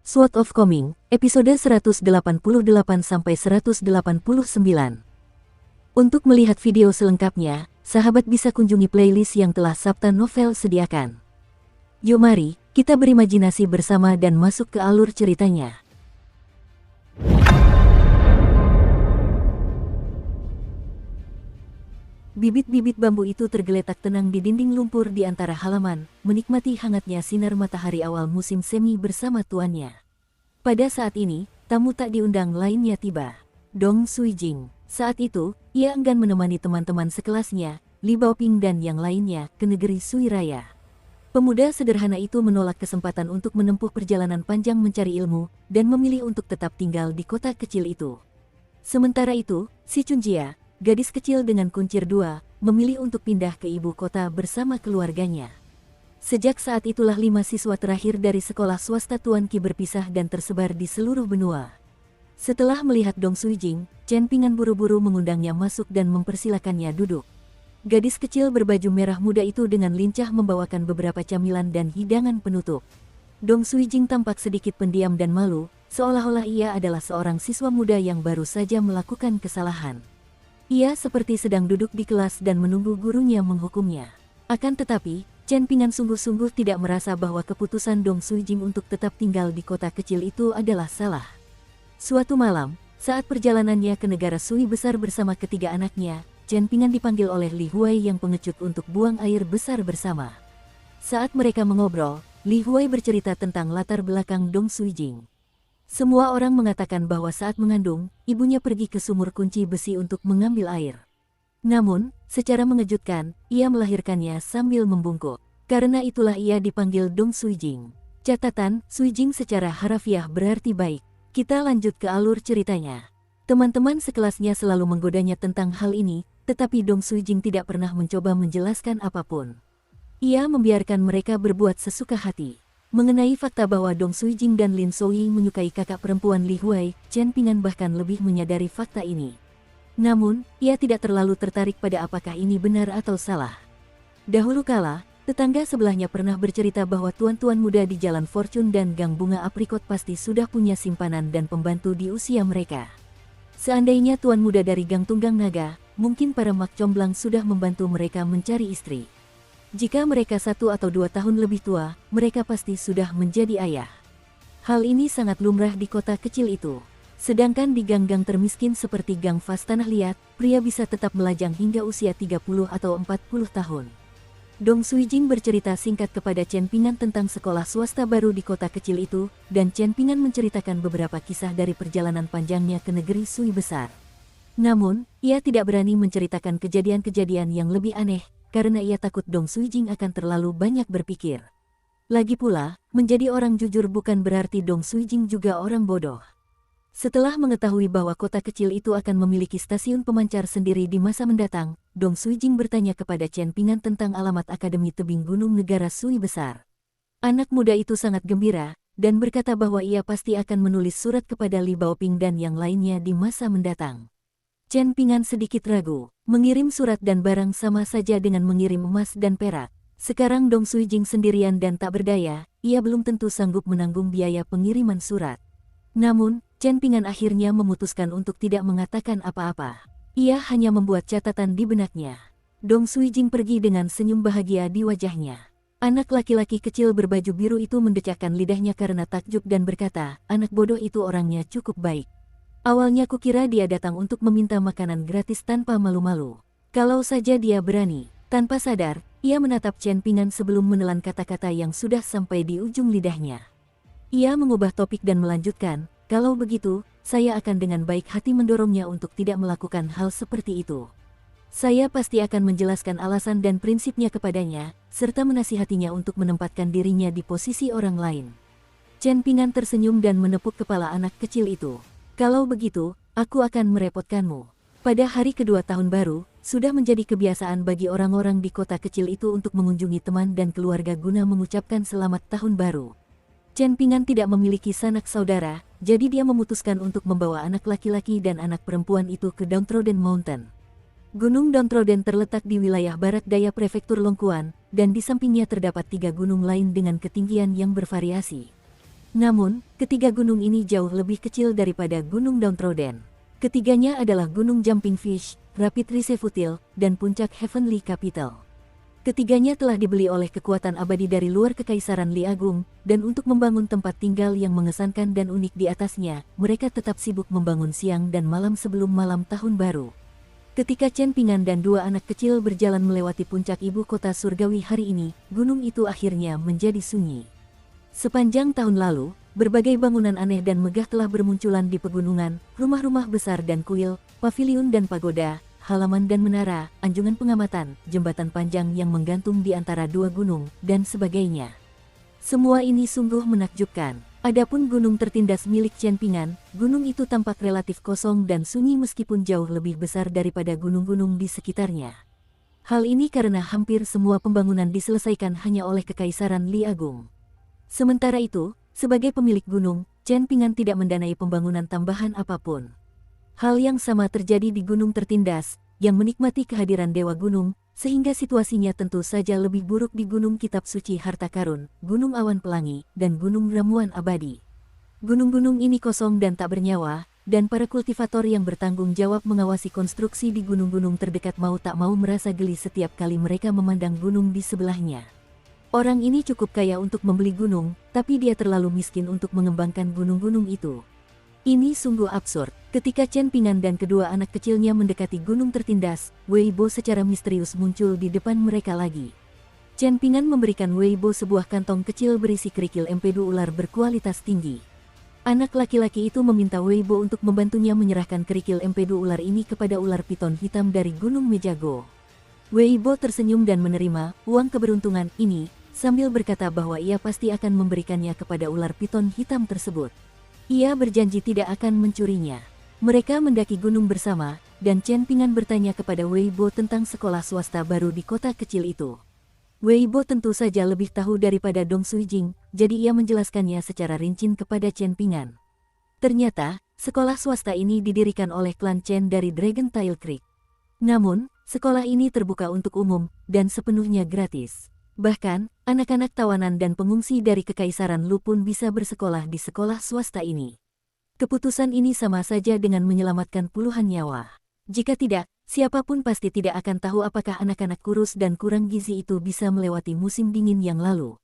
Sword of Coming, episode 188-189. Untuk melihat video selengkapnya, sahabat bisa kunjungi playlist yang telah Sabta Novel sediakan. Yuk mari, kita berimajinasi bersama dan masuk ke alur ceritanya. Bibit-bibit bambu itu tergeletak tenang di dinding lumpur di antara halaman, menikmati hangatnya sinar matahari awal musim semi bersama tuannya. Pada saat ini, tamu tak diundang lainnya tiba. Dong Suijing. Saat itu, ia enggan menemani teman-teman sekelasnya, Li Baoping dan yang lainnya, ke negeri Sui Raya. Pemuda sederhana itu menolak kesempatan untuk menempuh perjalanan panjang mencari ilmu, dan memilih untuk tetap tinggal di kota kecil itu. Sementara itu, si Chunjia, gadis kecil dengan kuncir dua, memilih untuk pindah ke ibu kota bersama keluarganya. Sejak saat itulah 5 siswa terakhir dari sekolah swasta Tuan Qi berpisah dan tersebar di seluruh benua. Setelah melihat Dong Suijing, Chen Pingan buru-buru mengundangnya masuk dan mempersilakannya duduk. Gadis kecil berbaju merah muda itu dengan lincah membawakan beberapa camilan dan hidangan penutup. Dong Suijing tampak sedikit pendiam dan malu, seolah-olah ia adalah seorang siswa muda yang baru saja melakukan kesalahan. Ia seperti sedang duduk di kelas dan menunggu gurunya menghukumnya. Akan tetapi, Chen Pingan sungguh-sungguh tidak merasa bahwa keputusan Dong Suijing untuk tetap tinggal di kota kecil itu adalah salah. Suatu malam, saat perjalanannya ke negara Sui besar bersama ketiga anaknya, Chen Pingan dipanggil oleh Li Huai yang pengecut untuk buang air besar bersama. Saat mereka mengobrol, Li Huai bercerita tentang latar belakang Dong Suijing. Semua orang mengatakan bahwa saat mengandung, ibunya pergi ke sumur kunci besi untuk mengambil air. Namun, secara mengejutkan, ia melahirkannya sambil membungkuk. Karena itulah ia dipanggil Dong Suijing. Catatan, Suijing secara harafiah berarti baik. Kita lanjut ke alur ceritanya. Teman-teman sekelasnya selalu menggodanya tentang hal ini, tetapi Dong Suijing tidak pernah mencoba menjelaskan apapun. Ia membiarkan mereka berbuat sesuka hati. Mengenai fakta bahwa Dong Suijing dan Lin Souyi menyukai kakak perempuan Li Huai, Chen Pingan bahkan lebih menyadari fakta ini. Namun, ia tidak terlalu tertarik pada apakah ini benar atau salah. Dahulu kala, tetangga sebelahnya pernah bercerita bahwa tuan-tuan muda di Jalan Fortune dan Gang Bunga Aprikot pasti sudah punya simpanan dan pembantu di usia mereka. Seandainya tuan muda dari Gang Tunggang Naga, mungkin para mak comblang sudah membantu mereka mencari istri. Jika mereka 1 atau 2 tahun lebih tua, mereka pasti sudah menjadi ayah. Hal ini sangat lumrah di kota kecil itu. Sedangkan di gang-gang termiskin seperti Gang Fas Tanah Liat, pria bisa tetap melajang hingga usia 30 atau 40 tahun. Dong Suijing bercerita singkat kepada Chen Pingan tentang sekolah swasta baru di kota kecil itu, dan Chen Pingan menceritakan beberapa kisah dari perjalanan panjangnya ke negeri Sui besar. Namun, ia tidak berani menceritakan kejadian-kejadian yang lebih aneh, karena ia takut Dong Suijing akan terlalu banyak berpikir. Lagi pula, menjadi orang jujur bukan berarti Dong Suijing juga orang bodoh. Setelah mengetahui bahwa kota kecil itu akan memiliki stasiun pemancar sendiri di masa mendatang, Dong Suijing bertanya kepada Chen Pingan tentang alamat Akademi Tebing Gunung Negara Sui Besar. Anak muda itu sangat gembira, dan berkata bahwa ia pasti akan menulis surat kepada Li Baoping dan yang lainnya di masa mendatang. Chen Pingan sedikit ragu, mengirim surat dan barang sama saja dengan mengirim emas dan perak. Sekarang Dong Suijing sendirian dan tak berdaya, ia belum tentu sanggup menanggung biaya pengiriman surat. Namun, Chen Pingan akhirnya memutuskan untuk tidak mengatakan apa-apa. Ia hanya membuat catatan di benaknya. Dong Suijing pergi dengan senyum bahagia di wajahnya. Anak laki-laki kecil berbaju biru itu mendecakkan lidahnya karena takjub dan berkata, anak bodoh itu orangnya cukup baik. Awalnya kukira dia datang untuk meminta makanan gratis tanpa malu-malu. Kalau saja dia berani. Tanpa sadar, ia menatap Chen Pingan sebelum menelan kata-kata yang sudah sampai di ujung lidahnya. Ia mengubah topik dan melanjutkan, kalau begitu, saya akan dengan baik hati mendorongnya untuk tidak melakukan hal seperti itu. Saya pasti akan menjelaskan alasan dan prinsipnya kepadanya, serta menasihatinya untuk menempatkan dirinya di posisi orang lain. Chen Pingan tersenyum dan menepuk kepala anak kecil itu. Kalau begitu, aku akan merepotkanmu. Pada hari kedua tahun baru, sudah menjadi kebiasaan bagi orang-orang di kota kecil itu untuk mengunjungi teman dan keluarga guna mengucapkan selamat tahun baru. Chen Pingan tidak memiliki sanak saudara, jadi dia memutuskan untuk membawa anak laki-laki dan anak perempuan itu ke Downtrodden Mountain. Gunung Downtrodden terletak di wilayah barat daya prefektur Longquan, dan di sampingnya terdapat 3 gunung lain dengan ketinggian yang bervariasi. Namun, ketiga gunung ini jauh lebih kecil daripada Gunung Downtrodden. Ketiganya adalah Gunung Jumping Fish, Rapid Risefutil, dan Puncak Heavenly Capital. Ketiganya telah dibeli oleh kekuatan abadi dari luar Kekaisaran Li Agung, dan untuk membangun tempat tinggal yang mengesankan dan unik di atasnya, mereka tetap sibuk membangun siang dan malam sebelum malam tahun baru. Ketika Chen Pingan dan dua anak kecil berjalan melewati puncak ibu kota surgawi hari ini, gunung itu akhirnya menjadi sunyi. Sepanjang tahun lalu, berbagai bangunan aneh dan megah telah bermunculan di pegunungan, rumah-rumah besar dan kuil, paviliun dan pagoda, halaman dan menara, anjungan pengamatan, jembatan panjang yang menggantung di antara dua gunung, dan sebagainya. Semua ini sungguh menakjubkan. Adapun gunung tertindas milik Chen Pingan, gunung itu tampak relatif kosong dan sunyi meskipun jauh lebih besar daripada gunung-gunung di sekitarnya. Hal ini karena hampir semua pembangunan diselesaikan hanya oleh Kekaisaran Li Agung. Sementara itu, sebagai pemilik gunung, Chen Pingan tidak mendanai pembangunan tambahan apapun. Hal yang sama terjadi di gunung tertindas, yang menikmati kehadiran Dewa Gunung, sehingga situasinya tentu saja lebih buruk di Gunung Kitab Suci Harta Karun, Gunung Awan Pelangi, dan Gunung Ramuan Abadi. Gunung-gunung ini kosong dan tak bernyawa, dan para kultivator yang bertanggung jawab mengawasi konstruksi di gunung-gunung terdekat mau tak mau merasa geli setiap kali mereka memandang gunung di sebelahnya. Orang ini cukup kaya untuk membeli gunung, tapi dia terlalu miskin untuk mengembangkan gunung-gunung itu. Ini sungguh absurd. Ketika Chen Pingan dan kedua anak kecilnya mendekati gunung tertindas, Wei Bo secara misterius muncul di depan mereka lagi. Chen Pingan memberikan Wei Bo sebuah kantong kecil berisi kerikil empedu ular berkualitas tinggi. Anak laki-laki itu meminta Wei Bo untuk membantunya menyerahkan kerikil empedu ular ini kepada ular piton hitam dari Gunung Mejago. Wei Bo tersenyum dan menerima uang keberuntungan ini, sambil berkata bahwa ia pasti akan memberikannya kepada ular piton hitam tersebut. Ia berjanji tidak akan mencurinya. Mereka mendaki gunung bersama, dan Chen Pingan bertanya kepada Wei Bo tentang sekolah swasta baru di kota kecil itu. Wei Bo tentu saja lebih tahu daripada Dong Suijing, jadi ia menjelaskannya secara rinci kepada Chen Pingan. Ternyata, sekolah swasta ini didirikan oleh klan Chen dari Dragon Tail Creek. Namun, sekolah ini terbuka untuk umum, dan sepenuhnya gratis. Bahkan, anak-anak tawanan dan pengungsi dari Kekaisaran Lu pun bisa bersekolah di sekolah swasta ini. Keputusan ini sama saja dengan menyelamatkan puluhan nyawa. Jika tidak, siapapun pasti tidak akan tahu apakah anak-anak kurus dan kurang gizi itu bisa melewati musim dingin yang lalu.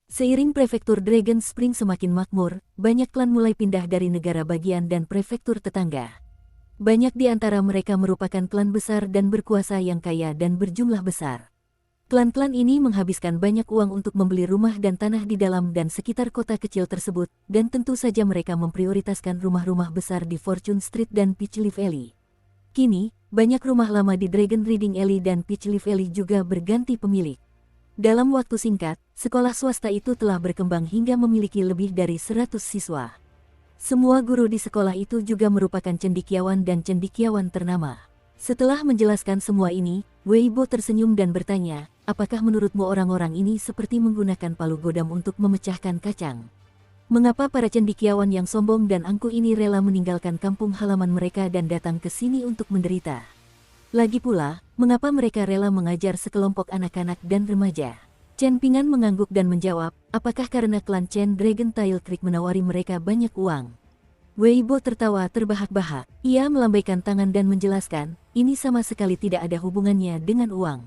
Seiring prefektur Dragon Spring semakin makmur, banyak klan mulai pindah dari negara bagian dan prefektur tetangga. Banyak di antara mereka merupakan klan besar dan berkuasa yang kaya dan berjumlah besar. Klan-klan ini menghabiskan banyak uang untuk membeli rumah dan tanah di dalam dan sekitar kota kecil tersebut, dan tentu saja mereka memprioritaskan rumah-rumah besar di Fortune Street dan Peachleaf Alley. Kini, banyak rumah lama di Dragon Reading Alley dan Peachleaf Alley juga berganti pemilik. Dalam waktu singkat, sekolah swasta itu telah berkembang hingga memiliki lebih dari 100 siswa. Semua guru di sekolah itu juga merupakan cendekiawan dan cendekiawan ternama. Setelah menjelaskan semua ini, Wei Bo tersenyum dan bertanya, apakah menurutmu orang-orang ini seperti menggunakan palu godam untuk memecahkan kacang? Mengapa para cendekiawan yang sombong dan angkuh ini rela meninggalkan kampung halaman mereka dan datang ke sini untuk menderita? Lagi pula, mengapa mereka rela mengajar sekelompok anak-anak dan remaja? Chen Pingan mengangguk dan menjawab, apakah karena klan Chen Dragon Tail Creek menawari mereka banyak uang? Wei Bo tertawa terbahak-bahak. Ia melambaikan tangan dan menjelaskan, ini sama sekali tidak ada hubungannya dengan uang.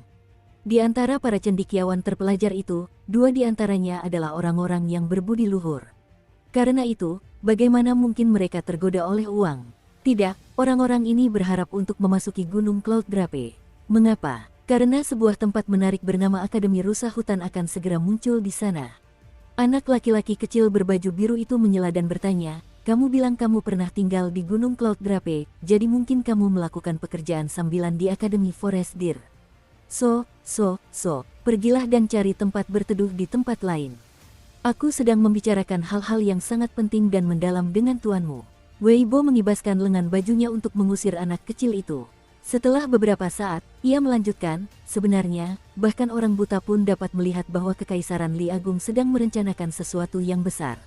Di antara para cendekiawan terpelajar itu, 2 di antaranya adalah orang-orang yang berbudi luhur. Karena itu, bagaimana mungkin mereka tergoda oleh uang? Tidak, orang-orang ini berharap untuk memasuki Gunung Cloud Drape. Mengapa? Karena sebuah tempat menarik bernama Akademi Rusa Hutan akan segera muncul di sana. Anak laki-laki kecil berbaju biru itu menyela dan bertanya, kamu bilang kamu pernah tinggal di Gunung Cloud Drape, jadi mungkin kamu melakukan pekerjaan sambilan di Akademi Forest Deer. Pergilah dan cari tempat berteduh di tempat lain. Aku sedang membicarakan hal-hal yang sangat penting dan mendalam dengan tuanmu. Wei Bo mengibaskan lengan bajunya untuk mengusir anak kecil itu. Setelah beberapa saat, ia melanjutkan, sebenarnya, bahkan orang buta pun dapat melihat bahwa Kekaisaran Li Agung sedang merencanakan sesuatu yang besar.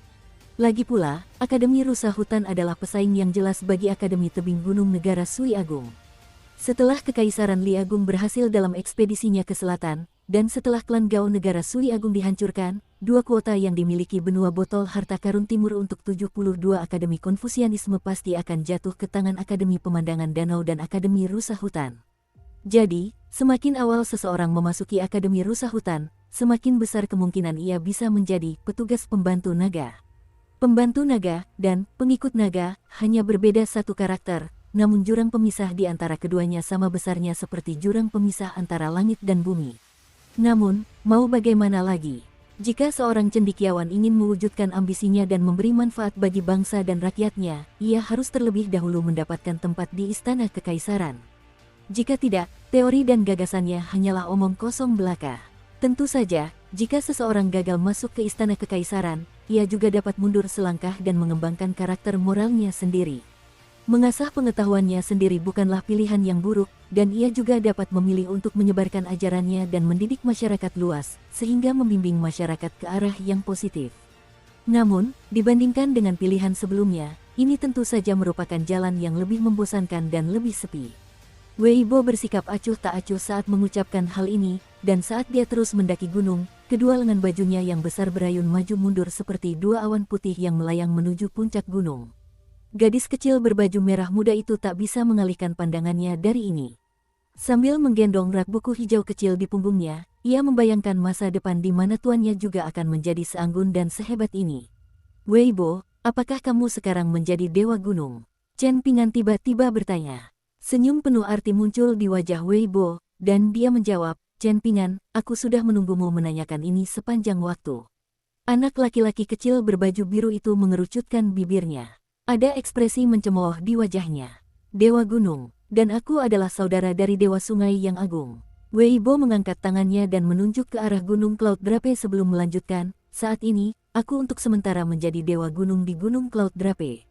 Lagi pula, Akademi Rusa Hutan adalah pesaing yang jelas bagi Akademi Tebing Gunung Negara Sui Agung. Setelah Kekaisaran Li Agung berhasil dalam ekspedisinya ke selatan, dan setelah klan Gao Negara Sui Agung dihancurkan, 2 kuota yang dimiliki benua botol harta karun timur untuk 72 Akademi Konfusianisme pasti akan jatuh ke tangan Akademi Pemandangan Danau dan Akademi Rusa Hutan. Jadi, semakin awal seseorang memasuki Akademi Rusa Hutan, semakin besar kemungkinan ia bisa menjadi petugas pembantu naga. Pembantu naga dan pengikut naga hanya berbeda satu karakter, namun jurang pemisah di antara keduanya sama besarnya seperti jurang pemisah antara langit dan bumi. Namun, mau bagaimana lagi? Jika seorang cendekiawan ingin mewujudkan ambisinya dan memberi manfaat bagi bangsa dan rakyatnya, ia harus terlebih dahulu mendapatkan tempat di istana kekaisaran. Jika tidak, teori dan gagasannya hanyalah omong kosong belaka. Tentu saja, jika seseorang gagal masuk ke istana kekaisaran, ia juga dapat mundur selangkah dan mengembangkan karakter moralnya sendiri. Mengasah pengetahuannya sendiri bukanlah pilihan yang buruk, dan ia juga dapat memilih untuk menyebarkan ajarannya dan mendidik masyarakat luas, sehingga membimbing masyarakat ke arah yang positif. Namun, dibandingkan dengan pilihan sebelumnya, ini tentu saja merupakan jalan yang lebih membosankan dan lebih sepi. Weibo bersikap acuh tak acuh saat mengucapkan hal ini, dan saat dia terus mendaki gunung, kedua lengan bajunya yang besar berayun maju mundur seperti dua awan putih yang melayang menuju puncak gunung. Gadis kecil berbaju merah muda itu tak bisa mengalihkan pandangannya dari ini. Sambil menggendong rak buku hijau kecil di punggungnya, ia membayangkan masa depan di mana tuannya juga akan menjadi seanggun dan sehebat ini. Weibo, apakah kamu sekarang menjadi dewa gunung? Chen Pingan tiba-tiba bertanya. Senyum penuh arti muncul di wajah Weibo, dan dia menjawab, Chen Pingan, aku sudah menunggumu menanyakan ini sepanjang waktu. Anak laki-laki kecil berbaju biru itu mengerucutkan bibirnya. Ada ekspresi mencemooh di wajahnya. Dewa gunung, dan aku adalah saudara dari dewa sungai yang agung. Weibo mengangkat tangannya dan menunjuk ke arah gunung Cloud Drape sebelum melanjutkan, saat ini, aku untuk sementara menjadi dewa gunung di gunung Cloud Drape.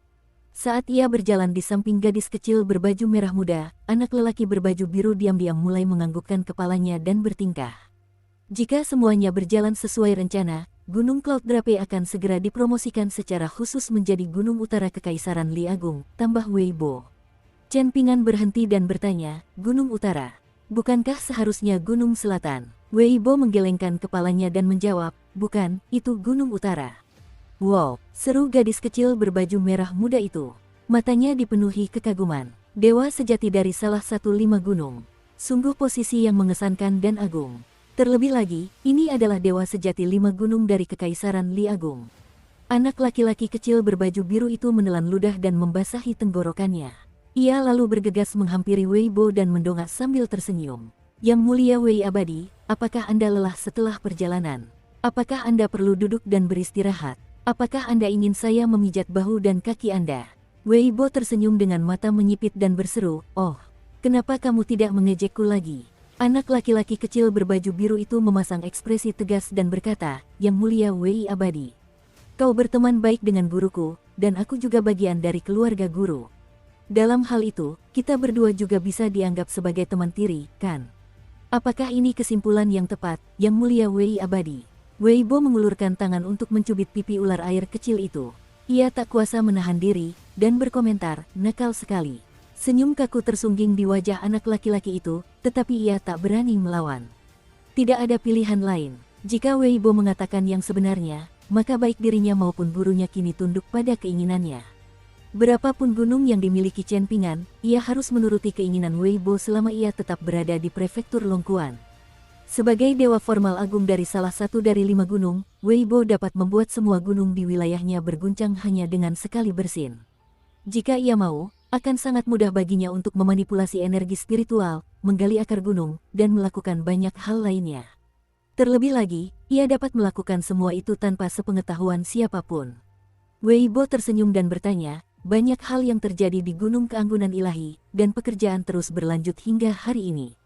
Saat ia berjalan di samping gadis kecil berbaju merah muda, anak lelaki berbaju biru diam-diam mulai menganggukkan kepalanya dan bertingkah. Jika semuanya berjalan sesuai rencana, Gunung Cloud Drape akan segera dipromosikan secara khusus menjadi Gunung Utara Kekaisaran Li Agung, tambah Weibo. Chen Pingan berhenti dan bertanya, Gunung Utara, bukankah seharusnya Gunung Selatan? Weibo menggelengkan kepalanya dan menjawab, bukan, itu Gunung Utara. Wow, seru gadis kecil berbaju merah muda itu. Matanya dipenuhi kekaguman. Dewa sejati dari salah satu 5 gunung. Sungguh posisi yang mengesankan dan agung. Terlebih lagi, ini adalah dewa sejati 5 gunung dari Kekaisaran Li Agung. Anak laki-laki kecil berbaju biru itu menelan ludah dan membasahi tenggorokannya. Ia lalu bergegas menghampiri Weibo dan mendongak sambil tersenyum. Yang mulia Wei Abadi, apakah Anda lelah setelah perjalanan? Apakah Anda perlu duduk dan beristirahat? Apakah Anda ingin saya memijat bahu dan kaki Anda? Weibo tersenyum dengan mata menyipit dan berseru, oh, kenapa kamu tidak mengejekku lagi? Anak laki-laki kecil berbaju biru itu memasang ekspresi tegas dan berkata, Yang mulia Wei Abadi. Kau berteman baik dengan guruku, dan aku juga bagian dari keluarga guru. Dalam hal itu, kita berdua juga bisa dianggap sebagai teman tiri, kan? Apakah ini kesimpulan yang tepat, Yang mulia Wei Abadi? Weibo mengulurkan tangan untuk mencubit pipi ular air kecil itu. Ia tak kuasa menahan diri, dan berkomentar, nakal sekali. Senyum kaku tersungging di wajah anak laki-laki itu, tetapi ia tak berani melawan. Tidak ada pilihan lain. Jika Weibo mengatakan yang sebenarnya, maka baik dirinya maupun gurunya kini tunduk pada keinginannya. Berapapun gunung yang dimiliki Chen Pingan, ia harus menuruti keinginan Weibo selama ia tetap berada di prefektur Longquan. Sebagai dewa formal agung dari salah satu dari 5 gunung, Weibo dapat membuat semua gunung di wilayahnya berguncang hanya dengan sekali bersin. Jika ia mau, akan sangat mudah baginya untuk memanipulasi energi spiritual, menggali akar gunung, dan melakukan banyak hal lainnya. Terlebih lagi, ia dapat melakukan semua itu tanpa sepengetahuan siapapun. Weibo tersenyum dan bertanya, banyak hal yang terjadi di Gunung Keanggunan Ilahi, dan pekerjaan terus berlanjut hingga hari ini.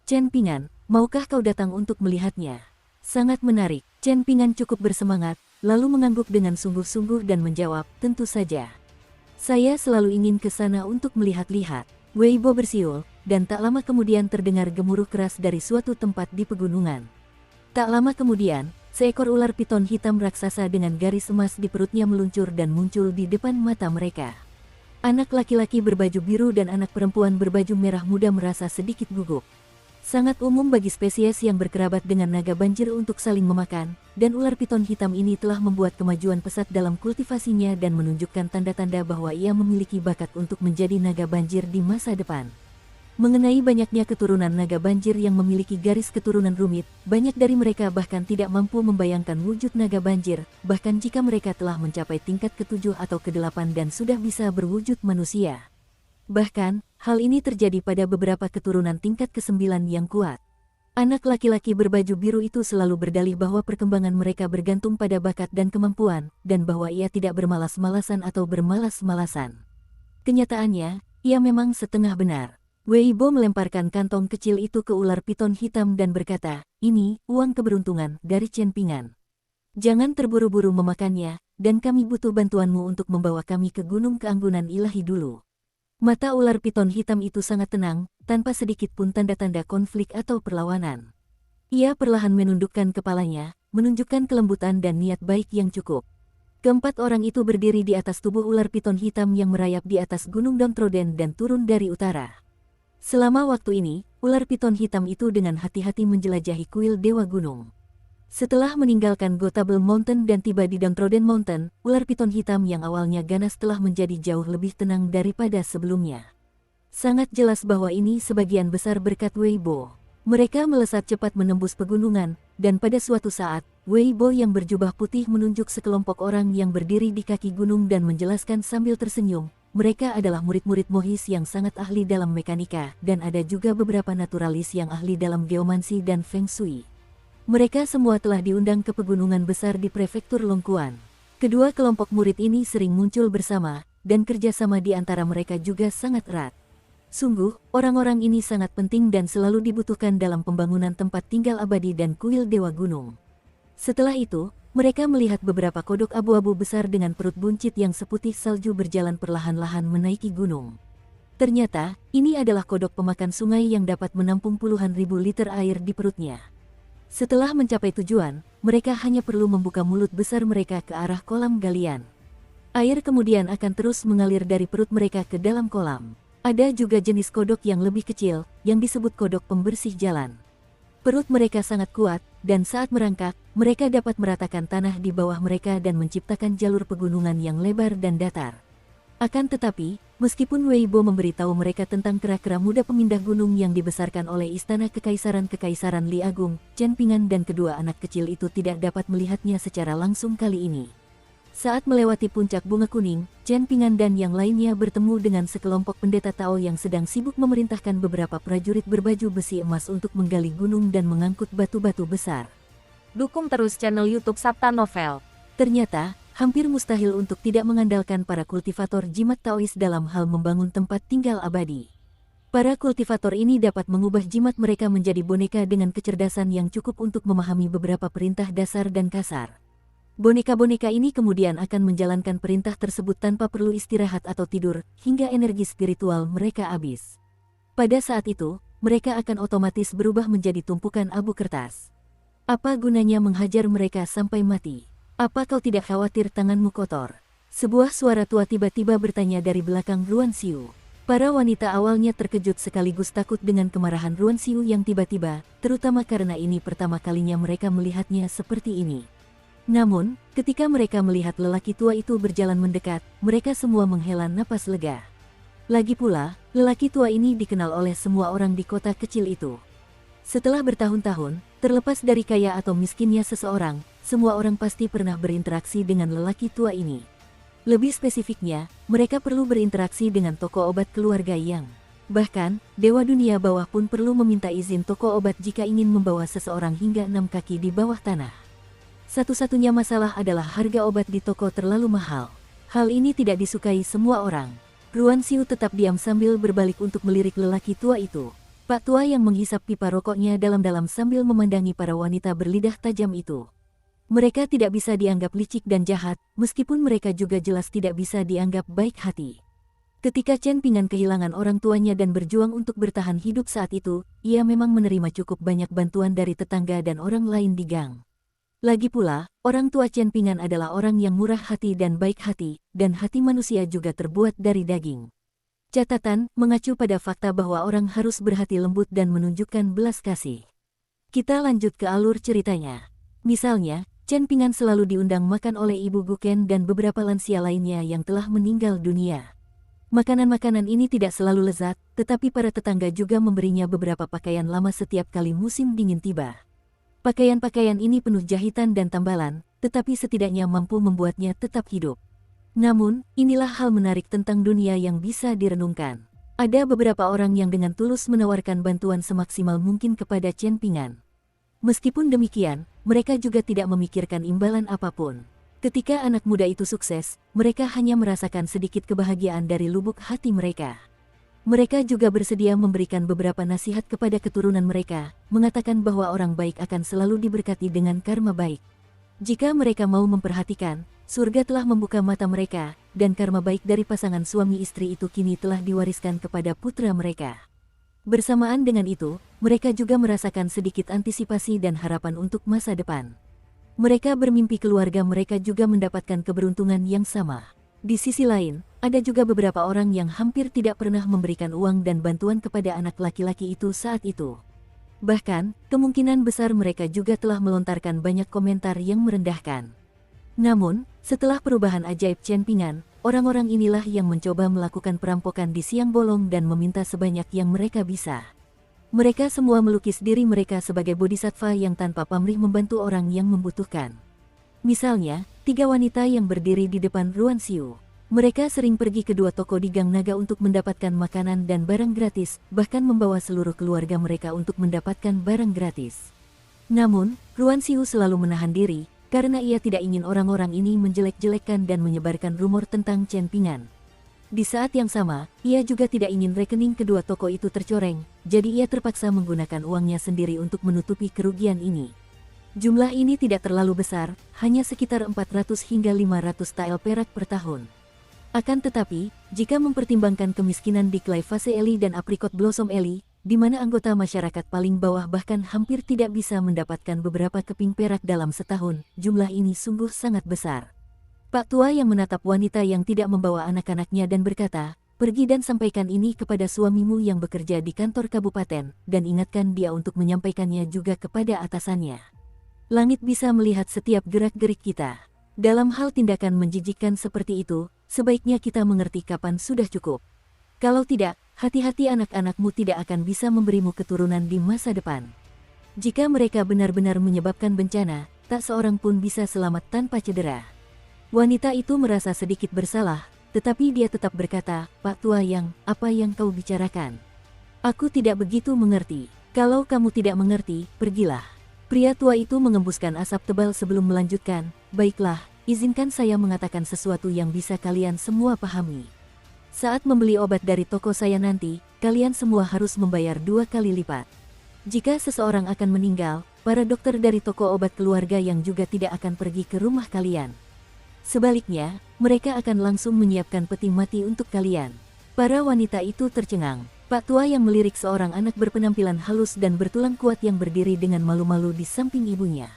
Chen Pingan, maukah kau datang untuk melihatnya? Sangat menarik. Chen Pingan cukup bersemangat, lalu mengangguk dengan sungguh-sungguh dan menjawab, tentu saja. Saya selalu ingin ke sana untuk melihat-lihat. Weibo bersiul, dan tak lama kemudian terdengar gemuruh keras dari suatu tempat di pegunungan. Tak lama kemudian, seekor ular piton hitam raksasa dengan garis emas di perutnya meluncur dan muncul di depan mata mereka. Anak laki-laki berbaju biru dan anak perempuan berbaju merah muda merasa sedikit gugup. Sangat umum bagi spesies yang berkerabat dengan naga banjir untuk saling memakan, dan ular piton hitam ini telah membuat kemajuan pesat dalam kultivasinya dan menunjukkan tanda-tanda bahwa ia memiliki bakat untuk menjadi naga banjir di masa depan. Mengenai banyaknya keturunan naga banjir yang memiliki garis keturunan rumit, banyak dari mereka bahkan tidak mampu membayangkan wujud naga banjir, bahkan jika mereka telah mencapai tingkat ke-7 atau ke-8 dan sudah bisa berwujud manusia. Bahkan, hal ini terjadi pada beberapa keturunan tingkat ke-9 yang kuat. Anak laki-laki berbaju biru itu selalu berdalih bahwa perkembangan mereka bergantung pada bakat dan kemampuan, dan bahwa ia tidak bermalas-malasan atau bermalas-malasan. Kenyataannya, ia memang setengah benar. Weibo melemparkan kantong kecil itu ke ular piton hitam dan berkata, "Ini, uang keberuntungan dari Chen Pingan. Jangan terburu-buru memakannya, dan kami butuh bantuanmu untuk membawa kami ke Gunung Keanggunan Ilahi dulu." Mata ular piton hitam itu sangat tenang, tanpa sedikit pun tanda-tanda konflik atau perlawanan. Ia perlahan menundukkan kepalanya, menunjukkan kelembutan dan niat baik yang cukup. Keempat orang itu berdiri di atas tubuh ular piton hitam yang merayap di atas gunung Dongtroden dan turun dari utara. Selama waktu ini, ular piton hitam itu dengan hati-hati menjelajahi kuil Dewa Gunung. Setelah meninggalkan Gotable Mountain dan tiba di Dongtroden Mountain, ular piton hitam yang awalnya ganas telah menjadi jauh lebih tenang daripada sebelumnya. Sangat jelas bahwa ini sebagian besar berkat Weibo. Mereka melesat cepat menembus pegunungan, dan pada suatu saat, Weibo yang berjubah putih menunjuk sekelompok orang yang berdiri di kaki gunung dan menjelaskan sambil tersenyum, mereka adalah murid-murid Mohis yang sangat ahli dalam mekanika, dan ada juga beberapa naturalis yang ahli dalam geomansi dan feng shui. Mereka semua telah diundang ke pegunungan besar di prefektur Longquan. Kedua kelompok murid ini sering muncul bersama, dan kerjasama di antara mereka juga sangat erat. Sungguh, orang-orang ini sangat penting dan selalu dibutuhkan dalam pembangunan tempat tinggal abadi dan kuil Dewa Gunung. Setelah itu, mereka melihat beberapa kodok abu-abu besar dengan perut buncit yang seputih salju berjalan perlahan-lahan menaiki gunung. Ternyata, ini adalah kodok pemakan sungai yang dapat menampung puluhan ribu liter air di perutnya. Setelah mencapai tujuan, mereka hanya perlu membuka mulut besar mereka ke arah kolam galian. Air kemudian akan terus mengalir dari perut mereka ke dalam kolam. Ada juga jenis kodok yang lebih kecil, yang disebut kodok pembersih jalan. Perut mereka sangat kuat, dan saat merangkak, mereka dapat meratakan tanah di bawah mereka dan menciptakan jalur pegunungan yang lebar dan datar. Akan tetapi, meskipun Weibo memberitahu mereka tentang kera-kera muda pemindah gunung yang dibesarkan oleh Istana Kekaisaran Li Agung, Chen Pingan dan kedua anak kecil itu tidak dapat melihatnya secara langsung kali ini. Saat melewati puncak bunga kuning, Chen Pingan dan yang lainnya bertemu dengan sekelompok pendeta Tao yang sedang sibuk memerintahkan beberapa prajurit berbaju besi emas untuk menggali gunung dan mengangkut batu-batu besar. Dukung terus channel YouTube Sabta Novel. Ternyata, hampir mustahil untuk tidak mengandalkan para kultivator jimat Taois dalam hal membangun tempat tinggal abadi. Para kultivator ini dapat mengubah jimat mereka menjadi boneka dengan kecerdasan yang cukup untuk memahami beberapa perintah dasar dan kasar. Boneka-boneka ini kemudian akan menjalankan perintah tersebut tanpa perlu istirahat atau tidur, hingga energi spiritual mereka habis. Pada saat itu, mereka akan otomatis berubah menjadi tumpukan abu kertas. Apa gunanya menghajar mereka sampai mati? Apa kau tidak khawatir tanganmu kotor? Sebuah suara tua tiba-tiba bertanya dari belakang Ruan Xiu. Para wanita awalnya terkejut sekaligus takut dengan kemarahan Ruan Xiu yang tiba-tiba, terutama karena ini pertama kalinya mereka melihatnya seperti ini. Namun, ketika mereka melihat lelaki tua itu berjalan mendekat, mereka semua menghela napas lega. Lagi pula, lelaki tua ini dikenal oleh semua orang di kota kecil itu. Setelah bertahun-tahun, terlepas dari kaya atau miskinnya seseorang, semua orang pasti pernah berinteraksi dengan lelaki tua ini. Lebih spesifiknya, mereka perlu berinteraksi dengan toko obat keluarga Yang. Bahkan, Dewa Dunia Bawah pun perlu meminta izin toko obat jika ingin membawa seseorang hingga 6 kaki di bawah tanah. Satu-satunya masalah adalah harga obat di toko terlalu mahal. Hal ini tidak disukai semua orang. Ruan Xiu tetap diam sambil berbalik untuk melirik lelaki tua itu. Pak tua yang menghisap pipa rokoknya dalam-dalam sambil memandangi para wanita berlidah tajam itu. Mereka tidak bisa dianggap licik dan jahat, meskipun mereka juga jelas tidak bisa dianggap baik hati. Ketika Chen Pingan kehilangan orang tuanya dan berjuang untuk bertahan hidup saat itu, ia memang menerima cukup banyak bantuan dari tetangga dan orang lain di gang. Lagi pula, orang tua Chen Pingan adalah orang yang murah hati dan baik hati, dan hati manusia juga terbuat dari daging. Catatan, mengacu pada fakta bahwa orang harus berhati lembut dan menunjukkan belas kasih. Kita lanjut ke alur ceritanya. Misalnya, Chen Ping'an selalu diundang makan oleh Ibu Guken dan beberapa lansia lainnya yang telah meninggal dunia. Makanan-makanan ini tidak selalu lezat, tetapi para tetangga juga memberinya beberapa pakaian lama setiap kali musim dingin tiba. Pakaian-pakaian ini penuh jahitan dan tambalan, tetapi setidaknya mampu membuatnya tetap hidup. Namun, inilah hal menarik tentang dunia yang bisa direnungkan. Ada beberapa orang yang dengan tulus menawarkan bantuan semaksimal mungkin kepada Chen Ping'an. Meskipun demikian, mereka juga tidak memikirkan imbalan apapun. Ketika anak muda itu sukses, mereka hanya merasakan sedikit kebahagiaan dari lubuk hati mereka. Mereka juga bersedia memberikan beberapa nasihat kepada keturunan mereka, mengatakan bahwa orang baik akan selalu diberkati dengan karma baik. Jika mereka mau memperhatikan, surga telah membuka mata mereka, dan karma baik dari pasangan suami istri itu kini telah diwariskan kepada putra mereka. Bersamaan dengan itu, mereka juga merasakan sedikit antisipasi dan harapan untuk masa depan. Mereka bermimpi keluarga mereka juga mendapatkan keberuntungan yang sama. Di sisi lain, ada juga beberapa orang yang hampir tidak pernah memberikan uang dan bantuan kepada anak laki-laki itu saat itu. Bahkan, kemungkinan besar mereka juga telah melontarkan banyak komentar yang merendahkan. Namun, setelah perubahan ajaib Chen Ping'an, orang-orang inilah yang mencoba melakukan perampokan di siang bolong dan meminta sebanyak yang mereka bisa. Mereka semua melukis diri mereka sebagai bodhisattva yang tanpa pamrih membantu orang yang membutuhkan. Misalnya, 3 wanita yang berdiri di depan Ruan Xiu. Mereka sering pergi ke 2 toko di Gang Naga untuk mendapatkan makanan dan barang gratis, bahkan membawa seluruh keluarga mereka untuk mendapatkan barang gratis. Namun, Ruan Xiu selalu menahan diri, karena ia tidak ingin orang-orang ini menjelek-jelekkan dan menyebarkan rumor tentang Chen Ping'an. Di saat yang sama, ia juga tidak ingin rekening kedua toko itu tercoreng, jadi ia terpaksa menggunakan uangnya sendiri untuk menutupi kerugian ini. Jumlah ini tidak terlalu besar, hanya sekitar 400 hingga 500 tael perak per tahun. Akan tetapi, jika mempertimbangkan kemiskinan di Clay-Fase Eli dan Apricot Blossom Eli, di mana anggota masyarakat paling bawah bahkan hampir tidak bisa mendapatkan beberapa keping perak dalam setahun, jumlah ini sungguh sangat besar. Pak tua yang menatap wanita yang tidak membawa anak-anaknya dan berkata, "Pergi dan sampaikan ini kepada suamimu yang bekerja di kantor kabupaten, dan ingatkan dia untuk menyampaikannya juga kepada atasannya. Langit bisa melihat setiap gerak-gerik kita. Dalam hal tindakan menjijikkan seperti itu, sebaiknya kita mengerti kapan sudah cukup. Kalau tidak, hati-hati anak-anakmu tidak akan bisa memberimu keturunan di masa depan. Jika mereka benar-benar menyebabkan bencana, tak seorang pun bisa selamat tanpa cedera." Wanita itu merasa sedikit bersalah, tetapi dia tetap berkata, "Pak tua yang, apa yang kau bicarakan? Aku tidak begitu mengerti. Kalau kamu tidak mengerti, pergilah." Pria tua itu mengembuskan asap tebal sebelum melanjutkan, "Baiklah, izinkan saya mengatakan sesuatu yang bisa kalian semua pahami. Saat membeli obat dari toko saya nanti, kalian semua harus membayar 2 kali lipat. Jika seseorang akan meninggal, para dokter dari toko obat keluarga yang juga tidak akan pergi ke rumah kalian. Sebaliknya, mereka akan langsung menyiapkan peti mati untuk kalian." Para wanita itu tercengang. Pak tua yang melirik seorang anak berpenampilan halus dan bertulang kuat yang berdiri dengan malu-malu di samping ibunya.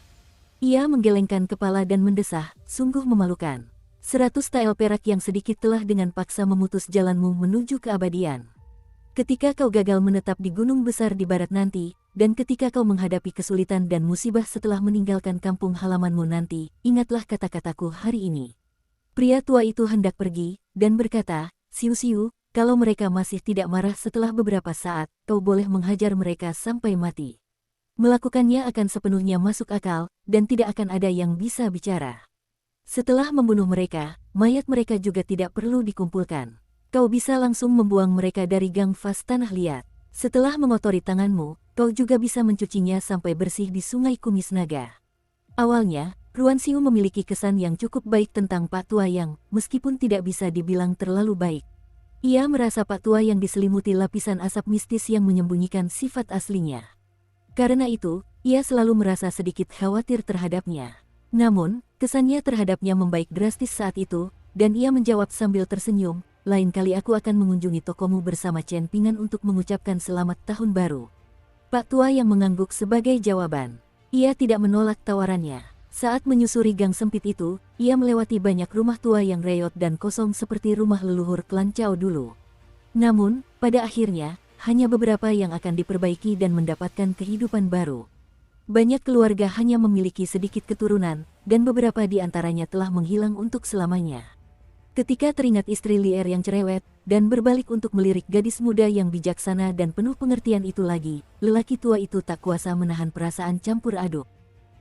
Ia menggelengkan kepala dan mendesah, "Sungguh memalukan. 100 tael perak yang sedikit telah dengan paksa memutus jalanmu menuju keabadian. Ketika kau gagal menetap di gunung besar di barat nanti, dan ketika kau menghadapi kesulitan dan musibah setelah meninggalkan kampung halamanmu nanti, ingatlah kata-kataku hari ini." Pria tua itu hendak pergi, dan berkata, "Siu-siu, kalau mereka masih tidak marah setelah beberapa saat, kau boleh menghajar mereka sampai mati. Melakukannya akan sepenuhnya masuk akal, dan tidak akan ada yang bisa bicara. Setelah membunuh mereka, mayat mereka juga tidak perlu dikumpulkan. Kau bisa langsung membuang mereka dari Gang Fas Tanah Liat. Setelah mengotori tanganmu, kau juga bisa mencucinya sampai bersih di Sungai Kumis Naga." Awalnya, Ruan Xiu memiliki kesan yang cukup baik tentang Pak tua yang, meskipun tidak bisa dibilang terlalu baik. Ia merasa Pak tua yang diselimuti lapisan asap mistis yang menyembunyikan sifat aslinya. Karena itu, ia selalu merasa sedikit khawatir terhadapnya. Namun, kesannya terhadapnya membaik drastis saat itu, dan ia menjawab sambil tersenyum, "Lain kali aku akan mengunjungi tokomu bersama Chen Ping'an untuk mengucapkan selamat tahun baru." Pak tua yang mengangguk sebagai jawaban. Ia tidak menolak tawarannya. Saat menyusuri gang sempit itu, ia melewati banyak rumah tua yang reot dan kosong seperti rumah leluhur klan Cao dulu. Namun, pada akhirnya, hanya beberapa yang akan diperbaiki dan mendapatkan kehidupan baru. Banyak keluarga hanya memiliki sedikit keturunan, dan beberapa di antaranya telah menghilang untuk selamanya. Ketika teringat istri Lier yang cerewet, dan berbalik untuk melirik gadis muda yang bijaksana dan penuh pengertian itu lagi, lelaki tua itu tak kuasa menahan perasaan campur aduk.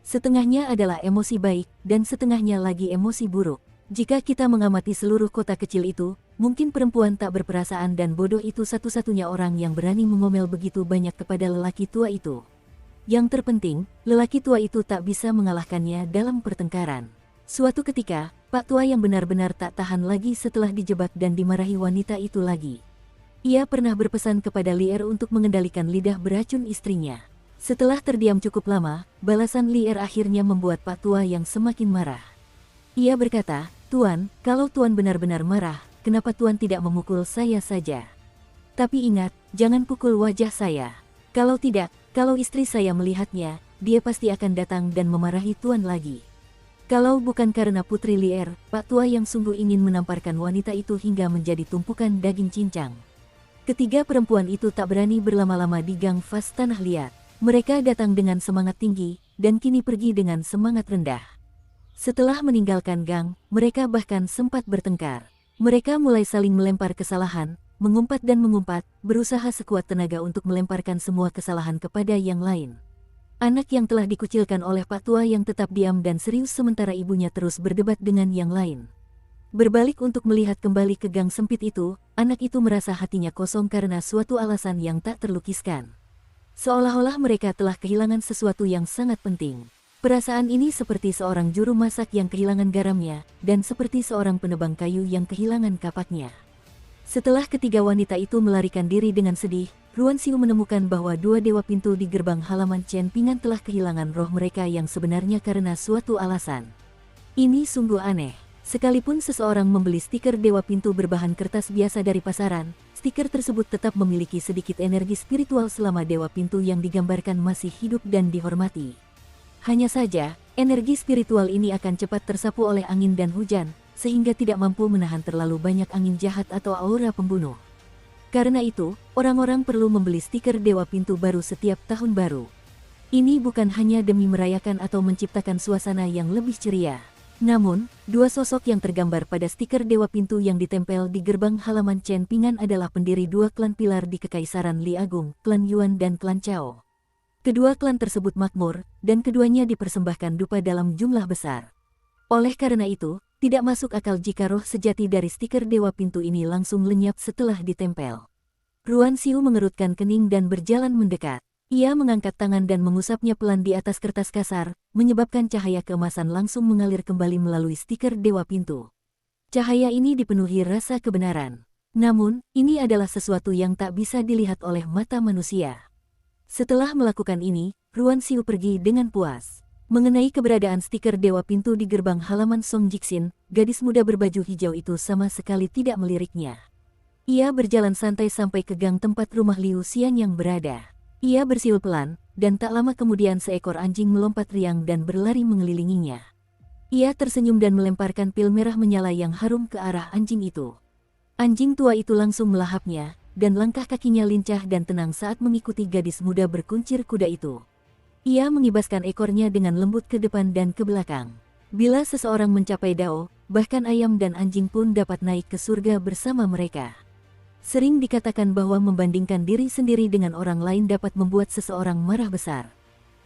Setengahnya adalah emosi baik, dan setengahnya lagi emosi buruk. Jika kita mengamati seluruh kota kecil itu, mungkin perempuan tak berperasaan dan bodoh itu satu-satunya orang yang berani mengomel begitu banyak kepada lelaki tua itu. Yang terpenting, lelaki tua itu tak bisa mengalahkannya dalam pertengkaran. Suatu ketika, Pak Tua yang benar-benar tak tahan lagi setelah dijebak dan dimarahi wanita itu lagi. Ia pernah berpesan kepada Lier untuk mengendalikan lidah beracun istrinya. Setelah terdiam cukup lama, balasan Lier akhirnya membuat Pak Tua yang semakin marah. Ia berkata, "Tuan, kalau Tuan benar-benar marah, kenapa Tuan tidak memukul saya saja? Tapi ingat, jangan pukul wajah saya. Kalau tidak, kalau istri saya melihatnya, dia pasti akan datang dan memarahi Tuan lagi." Kalau bukan karena Putri Lier, Pak Tua yang sungguh ingin menamparkan wanita itu hingga menjadi tumpukan daging cincang. Ketiga perempuan itu tak berani berlama-lama di gang Fas Tanah Liat. Mereka datang dengan semangat tinggi, dan kini pergi dengan semangat rendah. Setelah meninggalkan gang, mereka bahkan sempat bertengkar. Mereka mulai saling melempar kesalahan, mengumpat dan mengumpat, berusaha sekuat tenaga untuk melemparkan semua kesalahan kepada yang lain. Anak yang telah dikucilkan oleh Pak Tua yang tetap diam dan serius sementara ibunya terus berdebat dengan yang lain. Berbalik untuk melihat kembali ke gang sempit itu, anak itu merasa hatinya kosong karena suatu alasan yang tak terlukiskan. Seolah-olah mereka telah kehilangan sesuatu yang sangat penting. Perasaan ini seperti seorang juru masak yang kehilangan garamnya, dan seperti seorang penebang kayu yang kehilangan kapaknya. Setelah ketiga wanita itu melarikan diri dengan sedih, Ruan Xiu menemukan bahwa dua dewa pintu di gerbang halaman Chen Pingan telah kehilangan roh mereka yang sebenarnya karena suatu alasan. Ini sungguh aneh. Sekalipun seseorang membeli stiker dewa pintu berbahan kertas biasa dari pasaran, stiker tersebut tetap memiliki sedikit energi spiritual selama dewa pintu yang digambarkan masih hidup dan dihormati. Hanya saja, energi spiritual ini akan cepat tersapu oleh angin dan hujan, sehingga tidak mampu menahan terlalu banyak angin jahat atau aura pembunuh. Karena itu, orang-orang perlu membeli stiker dewa pintu baru setiap tahun baru. Ini bukan hanya demi merayakan atau menciptakan suasana yang lebih ceria. Namun, dua sosok yang tergambar pada stiker dewa pintu yang ditempel di gerbang halaman Chen Pingan adalah pendiri dua klan pilar di Kekaisaran Li Agung, klan Yuan dan klan Chao. Kedua klan tersebut makmur, dan keduanya dipersembahkan dupa dalam jumlah besar. Oleh karena itu, tidak masuk akal jika roh sejati dari stiker dewa pintu ini langsung lenyap setelah ditempel. Ruan Xiu mengerutkan kening dan berjalan mendekat. Ia mengangkat tangan dan mengusapnya pelan di atas kertas kasar, menyebabkan cahaya keemasan langsung mengalir kembali melalui stiker dewa pintu. Cahaya ini dipenuhi rasa kebenaran. Namun, ini adalah sesuatu yang tak bisa dilihat oleh mata manusia. Setelah melakukan ini, Ruan Xiu pergi dengan puas. Mengenai keberadaan stiker dewa pintu di gerbang halaman Song Jixin, gadis muda berbaju hijau itu sama sekali tidak meliriknya. Ia berjalan santai sampai ke gang tempat rumah Liu Xian yang berada. Ia bersiul pelan, dan tak lama kemudian seekor anjing melompat riang dan berlari mengelilinginya. Ia tersenyum dan melemparkan pil merah menyala yang harum ke arah anjing itu. Anjing tua itu langsung melahapnya, dan langkah kakinya lincah dan tenang saat mengikuti gadis muda berkuncir kuda itu. Ia mengibaskan ekornya dengan lembut ke depan dan ke belakang. Bila seseorang mencapai Dao, bahkan ayam dan anjing pun dapat naik ke surga bersama mereka. Sering dikatakan bahwa membandingkan diri sendiri dengan orang lain dapat membuat seseorang marah besar.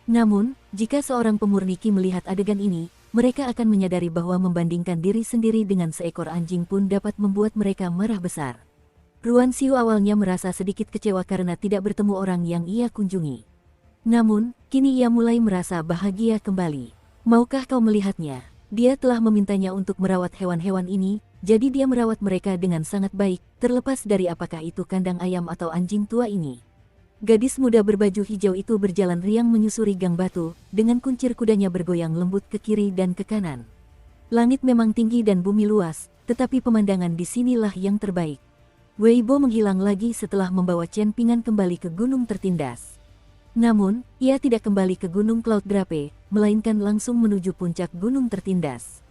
Namun, jika seorang pemurniki melihat adegan ini, mereka akan menyadari bahwa membandingkan diri sendiri dengan seekor anjing pun dapat membuat mereka marah besar. Ruan Xiu awalnya merasa sedikit kecewa karena tidak bertemu orang yang ia kunjungi. Namun, kini ia mulai merasa bahagia kembali. Maukah kau melihatnya? Dia telah memintanya untuk merawat hewan-hewan ini, jadi dia merawat mereka dengan sangat baik, terlepas dari apakah itu kandang ayam atau anjing tua ini. Gadis muda berbaju hijau itu berjalan riang menyusuri gang batu, dengan kuncir kudanya bergoyang lembut ke kiri dan ke kanan. Langit memang tinggi dan bumi luas, tetapi pemandangan di sinilah yang terbaik. Weibo menghilang lagi setelah membawa Chen Pingan kembali ke gunung tertindas. Namun, ia tidak kembali ke Gunung Cloud Drape, melainkan langsung menuju puncak gunung tertindas.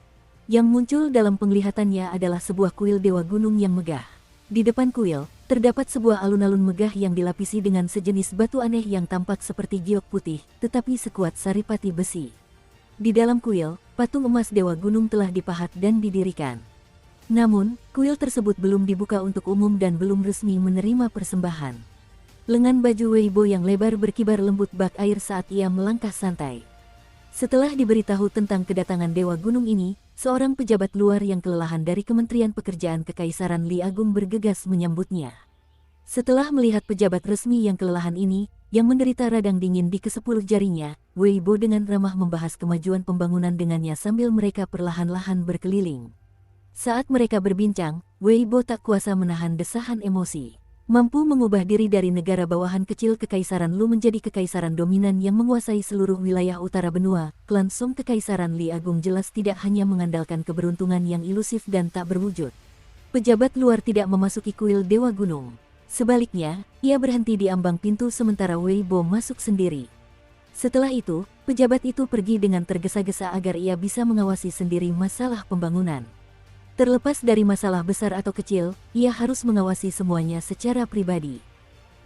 Yang muncul dalam penglihatannya adalah sebuah kuil dewa gunung yang megah. Di depan kuil, terdapat sebuah alun-alun megah yang dilapisi dengan sejenis batu aneh yang tampak seperti giok putih, tetapi sekuat saripati besi. Di dalam kuil, patung emas Dewa Gunung telah dipahat dan didirikan. Namun, kuil tersebut belum dibuka untuk umum dan belum resmi menerima persembahan. Lengan baju Weibo yang lebar berkibar lembut bak air saat ia melangkah santai. Setelah diberitahu tentang kedatangan Dewa Gunung ini, seorang pejabat luar yang kelelahan dari Kementerian Pekerjaan Kekaisaran Li Agung bergegas menyambutnya. Setelah melihat pejabat resmi yang kelelahan ini, yang menderita radang dingin di ke-10 jarinya, Weibo dengan ramah membahas kemajuan pembangunan dengannya sambil mereka perlahan-lahan berkeliling. Saat mereka berbincang, Weibo tak kuasa menahan desahan emosi. Mampu mengubah diri dari negara bawahan kecil Kekaisaran Lu menjadi kekaisaran dominan yang menguasai seluruh wilayah utara benua, klan Song Kekaisaran Li Agung jelas tidak hanya mengandalkan keberuntungan yang ilusif dan tak berwujud. Pejabat luar tidak memasuki kuil Dewa Gunung. Sebaliknya, ia berhenti di ambang pintu sementara Weibo masuk sendiri. Setelah itu, pejabat itu pergi dengan tergesa-gesa agar ia bisa mengawasi sendiri masalah pembangunan. Terlepas dari masalah besar atau kecil, ia harus mengawasi semuanya secara pribadi.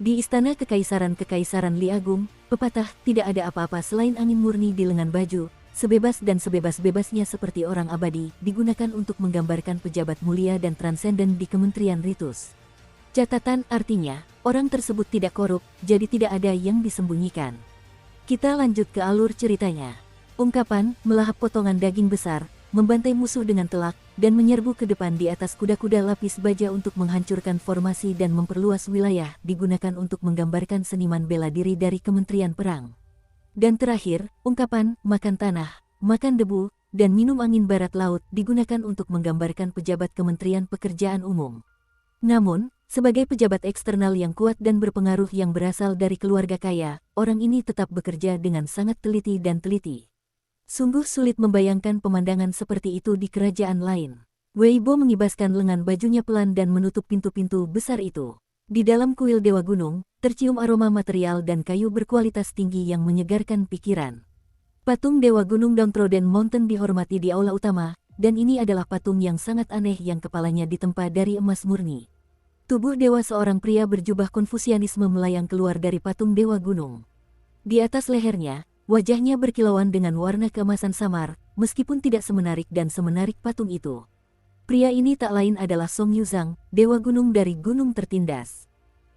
Di istana Kekaisaran Li Agung, pepatah tidak ada apa-apa selain angin murni di lengan baju, sebebas dan sebebas-bebasnya seperti orang abadi, digunakan untuk menggambarkan pejabat mulia dan transenden di Kementerian Ritus. Catatan artinya, orang tersebut tidak korup, jadi tidak ada yang disembunyikan. Kita lanjut ke alur ceritanya. Ungkapan, melahap potongan daging besar, membantai musuh dengan telak, dan menyerbu ke depan di atas kuda-kuda lapis baja untuk menghancurkan formasi dan memperluas wilayah, digunakan untuk menggambarkan seniman bela diri dari Kementerian Perang. Dan terakhir, ungkapan, makan tanah, makan debu, dan minum angin barat laut, digunakan untuk menggambarkan pejabat Kementerian Pekerjaan Umum. Namun, sebagai pejabat eksternal yang kuat dan berpengaruh yang berasal dari keluarga kaya, orang ini tetap bekerja dengan sangat teliti dan teliti. Sungguh sulit membayangkan pemandangan seperti itu di kerajaan lain. Weibo mengibaskan lengan bajunya pelan dan menutup pintu-pintu besar itu. Di dalam kuil Dewa Gunung, tercium aroma material dan kayu berkualitas tinggi yang menyegarkan pikiran. Patung Dewa Gunung Downtrodden Mountain dihormati di aula utama, dan ini adalah patung yang sangat aneh yang kepalanya ditempa dari emas murni. Tubuh dewa seorang pria berjubah Konfusianisme melayang keluar dari patung Dewa Gunung. Di atas lehernya, wajahnya berkilauan dengan warna keemasan samar, meskipun tidak semenarik dan semenarik patung itu. Pria ini tak lain adalah Song Yuzhang, Dewa Gunung dari Gunung Tertindas.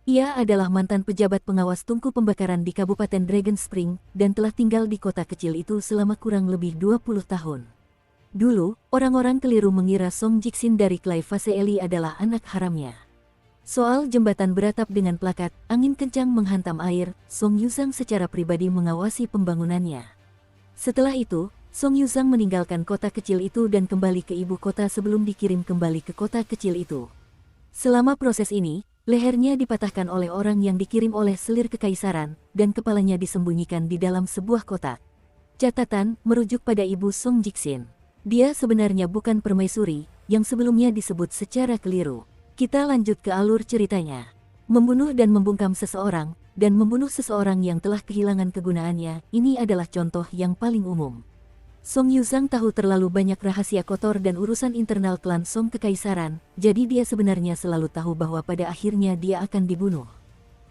Ia adalah mantan pejabat pengawas tungku pembakaran di Kabupaten Dragon Spring, dan telah tinggal di kota kecil itu selama kurang lebih 20 tahun. Dulu, orang-orang keliru mengira Song Jixin dari Clay Fase Eli adalah anak haramnya. Soal jembatan beratap dengan plakat, angin kencang menghantam air, Song Yuzhang secara pribadi mengawasi pembangunannya. Setelah itu, Song Yuzhang meninggalkan kota kecil itu dan kembali ke ibu kota sebelum dikirim kembali ke kota kecil itu. Selama proses ini, lehernya dipatahkan oleh orang yang dikirim oleh selir kekaisaran, dan kepalanya disembunyikan di dalam sebuah kotak. Catatan, merujuk pada ibu Song Jixin. Dia sebenarnya bukan permaisuri, yang sebelumnya disebut secara keliru. Kita lanjut ke alur ceritanya. Membunuh dan membungkam seseorang, dan membunuh seseorang yang telah kehilangan kegunaannya, ini adalah contoh yang paling umum. Song Yuzhang tahu terlalu banyak rahasia kotor dan urusan internal klan Song Kekaisaran, jadi dia sebenarnya selalu tahu bahwa pada akhirnya dia akan dibunuh.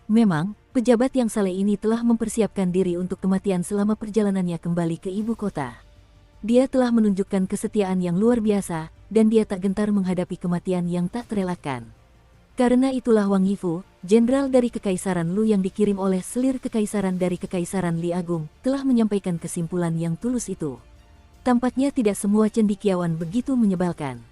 Memang, pejabat yang saleh ini telah mempersiapkan diri untuk kematian selama perjalanannya kembali ke ibu kota. Dia telah menunjukkan kesetiaan yang luar biasa, dan dia tak gentar menghadapi kematian yang tak terelakkan. Karena itulah Wang Yifu, jenderal dari Kekaisaran Lu yang dikirim oleh selir kekaisaran dari Kekaisaran Li Agung, telah menyampaikan kesimpulan yang tulus itu. Tampaknya tidak semua cendekiawan begitu menyebalkan.